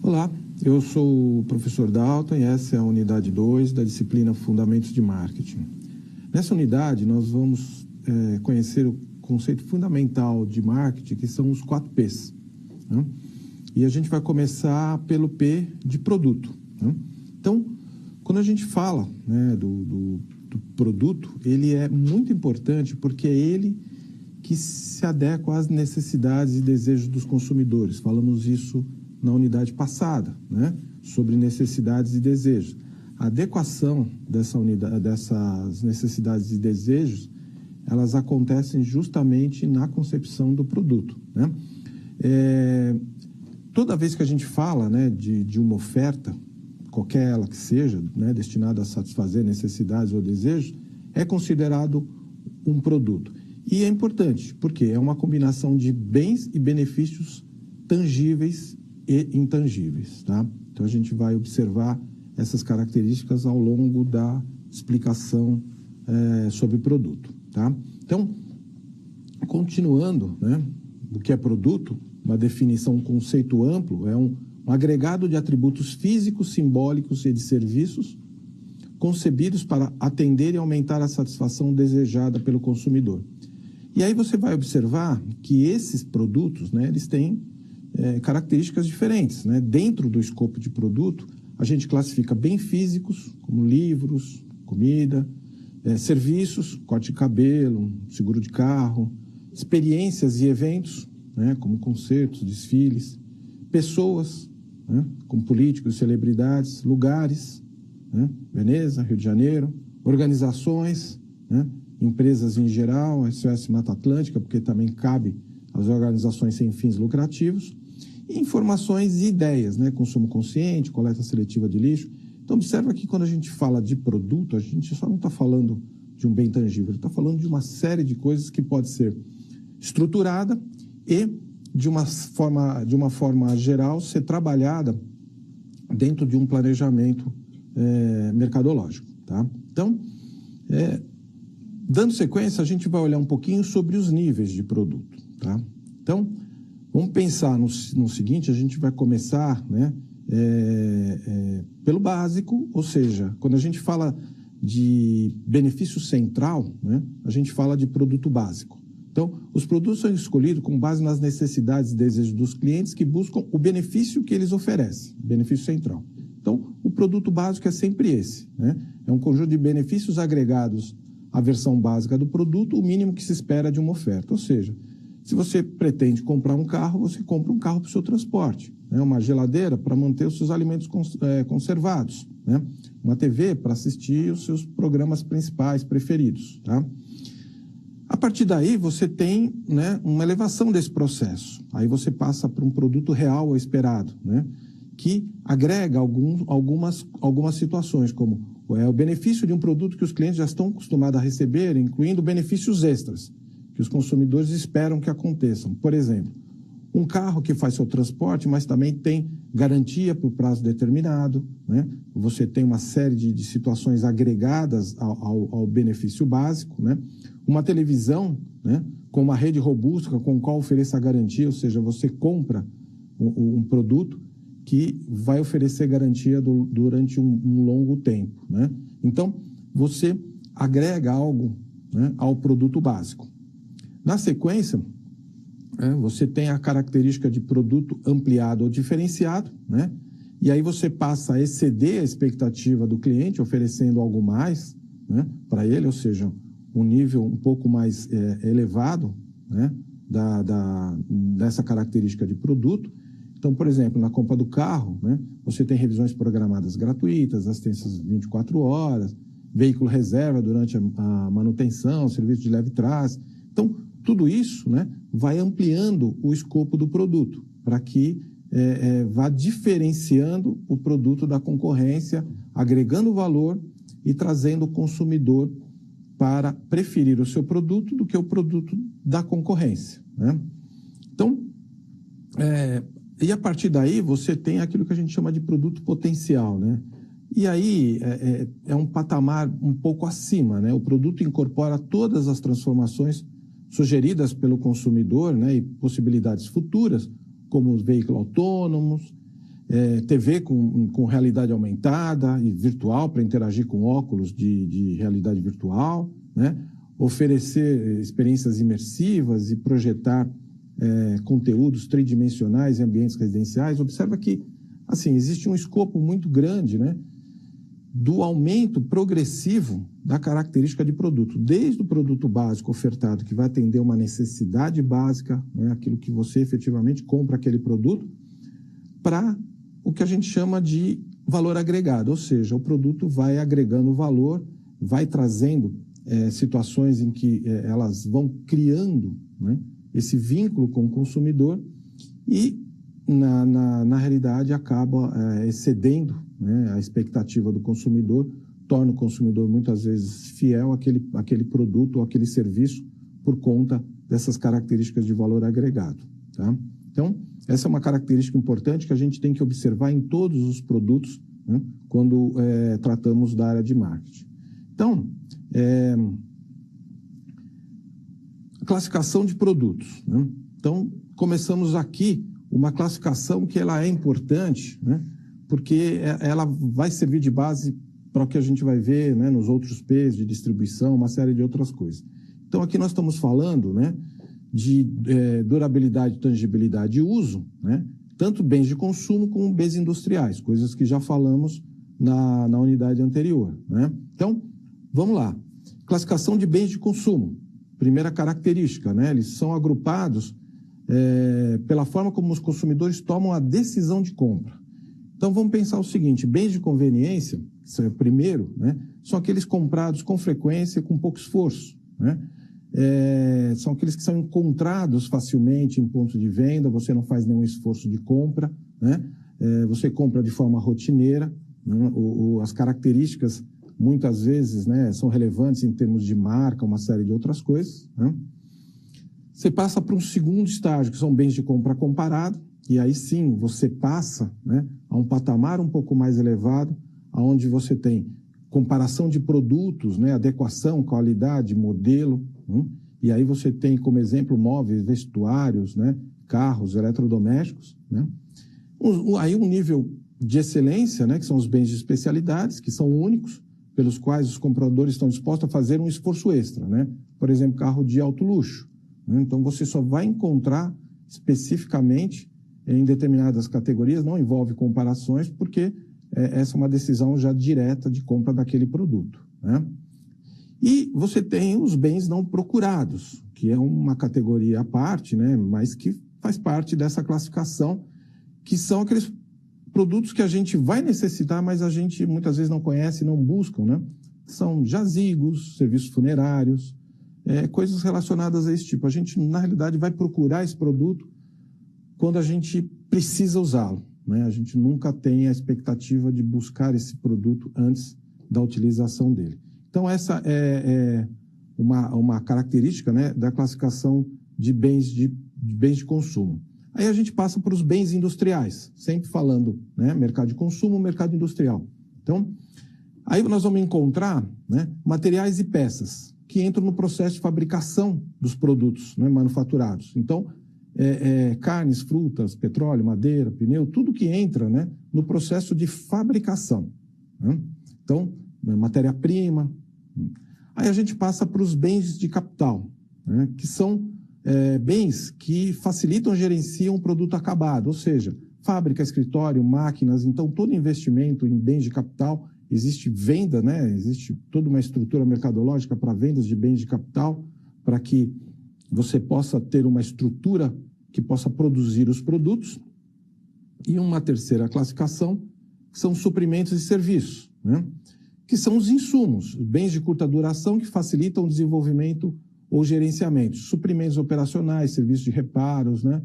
Olá, eu sou o professor Dalton e essa é a unidade 2 da disciplina Fundamentos de Marketing. Nessa unidade, nós vamos conhecer o conceito fundamental de marketing, que são os 4 P's. Né? E a gente vai começar pelo P de produto. Né? Então, quando a gente fala, né, do produto, ele é muito importante porque é ele que se adequa às necessidades e desejos dos consumidores. Falamos isso na unidade passada, né, sobre necessidades e desejos. A adequação dessas necessidades e desejos, elas acontecem justamente na concepção do produto. Né? Toda vez que a gente fala, né, de uma oferta, qualquer ela que seja, né, destinada a satisfazer necessidades ou desejos, é considerado um produto. E é importante, porque é uma combinação de bens e benefícios tangíveis e intangíveis. Tá? Então, a gente vai observar essas características ao longo da explicação sobre produto. Tá? Então, continuando, né, o que é produto, uma definição, um conceito amplo, é um agregado de atributos físicos, simbólicos e de serviços concebidos para atender e aumentar a satisfação desejada pelo consumidor. E aí você vai observar que esses produtos, né, eles têm características diferentes. Né? Dentro do escopo de produto, a gente classifica bens físicos, como livros, comida, serviços, corte de cabelo, seguro de carro, experiências e eventos, né, como concertos, desfiles, pessoas, né, como políticos, celebridades, lugares, né, Veneza, Rio de Janeiro, organizações, né, empresas em geral, SOS Mata Atlântica, porque também cabe às organizações sem fins lucrativos, e informações e ideias, né, consumo consciente, coleta seletiva de lixo. Então, observa que quando a gente fala de produto, a gente só não está falando de um bem tangível, está falando de uma série de coisas que pode ser estruturada e, de uma forma geral, ser trabalhada dentro de um planejamento mercadológico. Tá? Então, dando sequência, a gente vai olhar um pouquinho sobre os níveis de produto. Tá? Então, vamos pensar no seguinte, a gente vai começar, né, pelo básico, ou seja, quando a gente fala de benefício central, né, a gente fala de produto básico. Então, os produtos são escolhidos com base nas necessidades e desejos dos clientes que buscam o benefício que eles oferecem, benefício central. Então, o produto básico é sempre esse, né? É um conjunto de benefícios agregados à versão básica do produto, o mínimo que se espera de uma oferta. Ou seja, se você pretende comprar um carro, você compra um carro para o seu transporte, né? Uma geladeira para manter os seus alimentos conservados, né? Uma TV para assistir os seus programas principais preferidos. Tá? A partir daí, você tem, né, uma elevação desse processo. Aí você passa para um produto real ou esperado, né, que agrega algumas situações, como o benefício de um produto que os clientes já estão acostumados a receber, incluindo benefícios extras, que os consumidores esperam que aconteçam. Por exemplo, um carro que faz seu transporte, mas também tem garantia por prazo determinado, né? Você tem uma série de situações agregadas ao benefício básico, né? Uma televisão, né, com uma rede robusta com qual ofereça a garantia, ou seja, você compra um produto que vai oferecer garantia durante um longo tempo, né? Então, você agrega algo, né, ao produto básico. Na sequência, você tem a característica de produto ampliado ou diferenciado, né? E aí você passa a exceder a expectativa do cliente, oferecendo algo mais, né, para ele, ou seja, um nível um pouco mais elevado, né, dessa característica de produto. Então, por exemplo, na compra do carro, né, você tem revisões programadas gratuitas, assistências 24 horas, veículo reserva durante a manutenção, serviço de leve trás. Então, tudo isso, né, vai ampliando o escopo do produto, para que vá diferenciando o produto da concorrência, agregando valor e trazendo o consumidor para preferir o seu produto do que o produto da concorrência, né? Então, e a partir daí você tem aquilo que a gente chama de produto potencial, né? E aí é um patamar um pouco acima, né? O produto incorpora todas as transformações sugeridas pelo consumidor, né, e possibilidades futuras, como os veículos autônomos, TV com realidade aumentada e virtual para interagir com óculos de realidade virtual, né? Oferecer experiências imersivas e projetar conteúdos tridimensionais em ambientes residenciais. Observa que assim, existe um escopo muito grande, né, do aumento progressivo da característica de produto, desde o produto básico ofertado, que vai atender uma necessidade básica, né, aquilo que você efetivamente compra aquele produto, para o que a gente chama de valor agregado, ou seja, o produto vai agregando valor, vai trazendo situações em que elas vão criando, né, esse vínculo com o consumidor e, na realidade, acaba excedendo, né, a expectativa do consumidor, torna o consumidor muitas vezes fiel àquele produto ou àquele serviço por conta dessas características de valor agregado. Tá? Então, essa é uma característica importante que a gente tem que observar em todos os produtos, né, quando tratamos da área de marketing. Então, classificação de produtos, né? Então, começamos aqui uma classificação que ela é importante, né, porque ela vai servir de base para o que a gente vai ver, né, nos outros P's de distribuição, uma série de outras coisas. Então, aqui nós estamos falando, né, de durabilidade, tangibilidade e uso, né, tanto bens de consumo como bens industriais, coisas que já falamos na unidade anterior, né? Então, vamos lá. Classificação de bens de consumo. Primeira característica, né, eles são agrupados pela forma como os consumidores tomam a decisão de compra. Então, vamos pensar o seguinte, bens de conveniência, isso é o primeiro, né, são aqueles comprados com frequência, com pouco esforço, né? São aqueles que são encontrados facilmente em ponto de venda, você não faz nenhum esforço de compra, né? Você compra de forma rotineira, né? As características, muitas vezes, né, são relevantes em termos de marca, uma série de outras coisas, né? Você passa para um segundo estágio, que são bens de compra comparado, e aí sim você passa, né, a um patamar um pouco mais elevado, onde você tem comparação de produtos, né, adequação, qualidade, modelo, e aí você tem como exemplo móveis, vestuários, né, carros, eletrodomésticos, né? Aí um nível de excelência, né, que são os bens de especialidades, que são únicos, pelos quais os compradores estão dispostos a fazer um esforço extra, né? Por exemplo, carro de alto luxo. Então, você só vai encontrar especificamente em determinadas categorias, não envolve comparações, porque essa é uma decisão já direta de compra daquele produto, né? E você tem os bens não procurados, que é uma categoria à parte, né, mas que faz parte dessa classificação, que são aqueles produtos que a gente vai necessitar, mas a gente muitas vezes não conhece, não buscam, né? São jazigos, serviços funerários, coisas relacionadas a esse tipo. A gente, na realidade, vai procurar esse produto quando a gente precisa usá-lo, né? A gente nunca tem a expectativa de buscar esse produto antes da utilização dele. Então, essa é uma característica, né, da classificação de bens de consumo. Aí a gente passa para os bens industriais, sempre falando, né, mercado de consumo, mercado industrial. Então, aí nós vamos encontrar, né, materiais e peças que entram no processo de fabricação dos produtos, né, manufaturados. Então, carnes, frutas, petróleo, madeira, pneu, tudo que entra, né, no processo de fabricação, né? Então, matéria-prima. Aí a gente passa para os bens de capital, né, que são bens que facilitam, gerenciam o produto acabado, ou seja, fábrica, escritório, máquinas. Então, todo investimento em bens de capital, existe venda, né, existe toda uma estrutura mercadológica para vendas de bens de capital, para que você possa ter uma estrutura que possa produzir os produtos. E uma terceira classificação, que são suprimentos e serviços, né, que são os insumos, bens de curta duração que facilitam o desenvolvimento ou gerenciamento, suprimentos operacionais, serviços de reparos, né?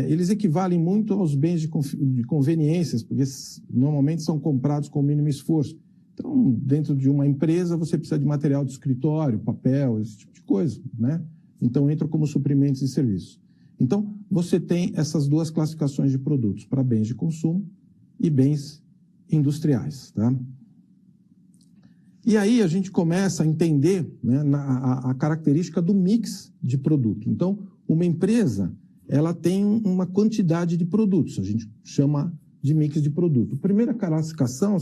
Eles equivalem muito aos bens de conveniências, porque normalmente são comprados com o mínimo esforço. Então, dentro de uma empresa, você precisa de material de escritório, papel, esse tipo de coisa, né? Então, entra como suprimentos e serviços. Então, você tem essas duas classificações de produtos, para bens de consumo e bens industriais, tá? E aí a gente começa a entender, né, a característica do mix de produto. Então, uma empresa, ela tem uma quantidade de produtos, a gente chama de mix de produto. A primeira classificação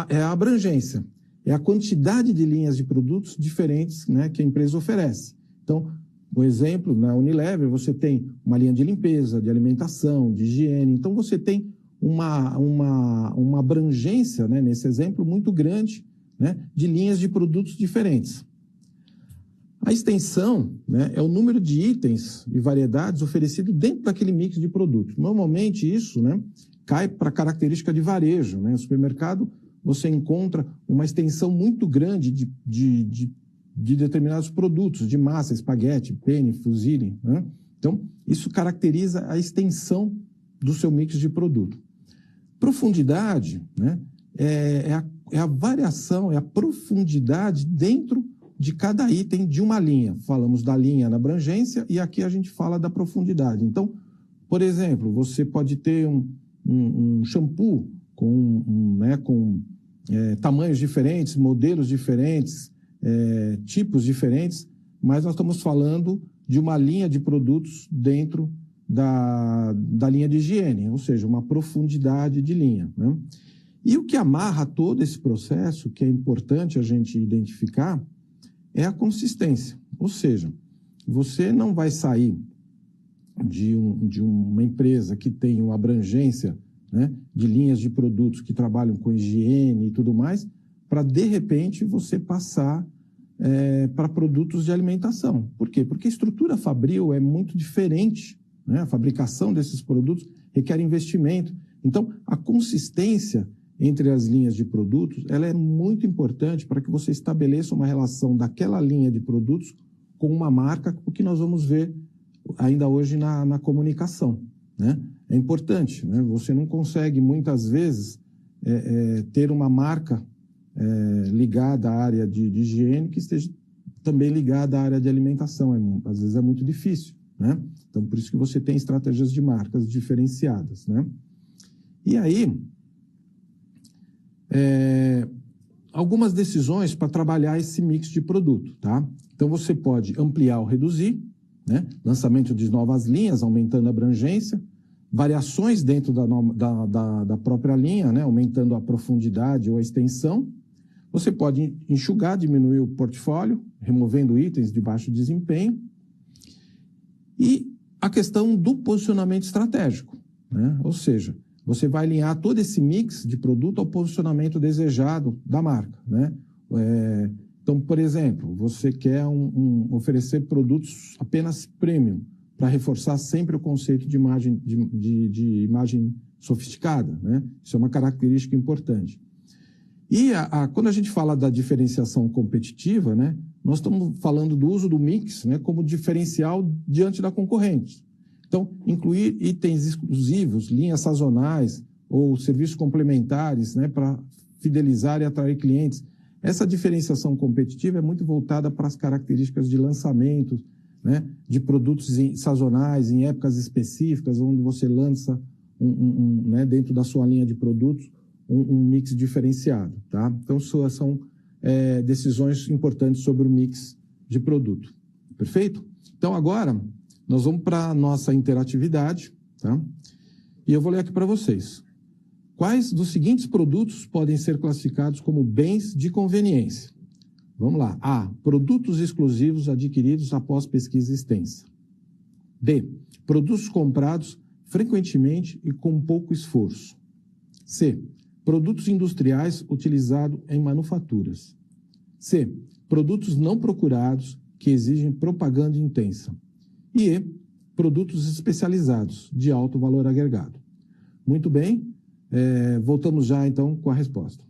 é a abrangência, é a quantidade de linhas de produtos diferentes, né, que a empresa oferece. Então, por exemplo, na Unilever, você tem uma linha de limpeza, de alimentação, de higiene. Então, você tem uma abrangência, né, nesse exemplo, muito grande, né, de linhas de produtos diferentes. A extensão, né, é o número de itens e variedades oferecido dentro daquele mix de produtos. Normalmente, isso, né, cai para a característica de varejo, né? No supermercado, você encontra uma extensão muito grande de determinados produtos, de massa, espaguete, penne, fusilli, né? Então, isso caracteriza a extensão do seu mix de produto. Profundidade, né, é a variação, é a profundidade dentro de cada item de uma linha. Falamos da linha na abrangência e aqui a gente fala da profundidade. Então, por exemplo, você pode ter um shampoo com tamanhos diferentes, modelos diferentes, tipos diferentes, mas nós estamos falando de uma linha de produtos dentro da linha de higiene, ou seja, uma profundidade de linha, né? E o que amarra todo esse processo, que é importante a gente identificar, é a consistência. Ou seja, você não vai sair de uma empresa que tem uma abrangência, né, de linhas de produtos que trabalham com higiene e tudo mais, para, de repente, você passar para produtos de alimentação. Por quê? Porque a estrutura fabril é muito diferente, né? A fabricação desses produtos requer investimento. Então, a consistência entre as linhas de produtos, ela é muito importante para que você estabeleça uma relação daquela linha de produtos com uma marca, o que nós vamos ver ainda hoje na comunicação, né? É importante, né? Você não consegue, muitas vezes, ter uma marca ligada à área de higiene que esteja também ligada à área de alimentação. Às vezes é muito difícil, né? Então, por isso que você tem estratégias de marcas diferenciadas, né? E aí, algumas decisões para trabalhar esse mix de produto, tá? Então, você pode ampliar ou reduzir, né? Lançamento de novas linhas, aumentando a abrangência, variações dentro da própria linha, né? Aumentando a profundidade ou a extensão. Você pode enxugar, diminuir o portfólio, removendo itens de baixo desempenho. E a questão do posicionamento estratégico, né? Ou seja, você vai alinhar todo esse mix de produto ao posicionamento desejado da marca, né? Então, por exemplo, você quer oferecer produtos apenas premium, para reforçar sempre o conceito de imagem sofisticada, né? Isso é uma característica importante. E quando a gente fala da diferenciação competitiva, né, nós estamos falando do uso do mix, né, como diferencial diante da concorrente. Então, incluir itens exclusivos, linhas sazonais ou serviços complementares, né, para fidelizar e atrair clientes. Essa diferenciação competitiva é muito voltada para as características de lançamento, né, de produtos sazonais em épocas específicas, onde você lança né, dentro da sua linha de produtos um mix diferenciado, tá? Então, são decisões importantes sobre o mix de produto. Perfeito? Então, agora, nós vamos para a nossa interatividade, tá? E eu vou ler aqui para vocês. Quais dos seguintes produtos podem ser classificados como bens de conveniência? Vamos lá. A. Produtos exclusivos adquiridos após pesquisa extensa. B. Produtos comprados frequentemente e com pouco esforço. C. Produtos industriais utilizados em manufaturas. C. Produtos não procurados que exigem propaganda intensa. E E. Produtos especializados de alto valor agregado. Muito bem, voltamos já então com a resposta.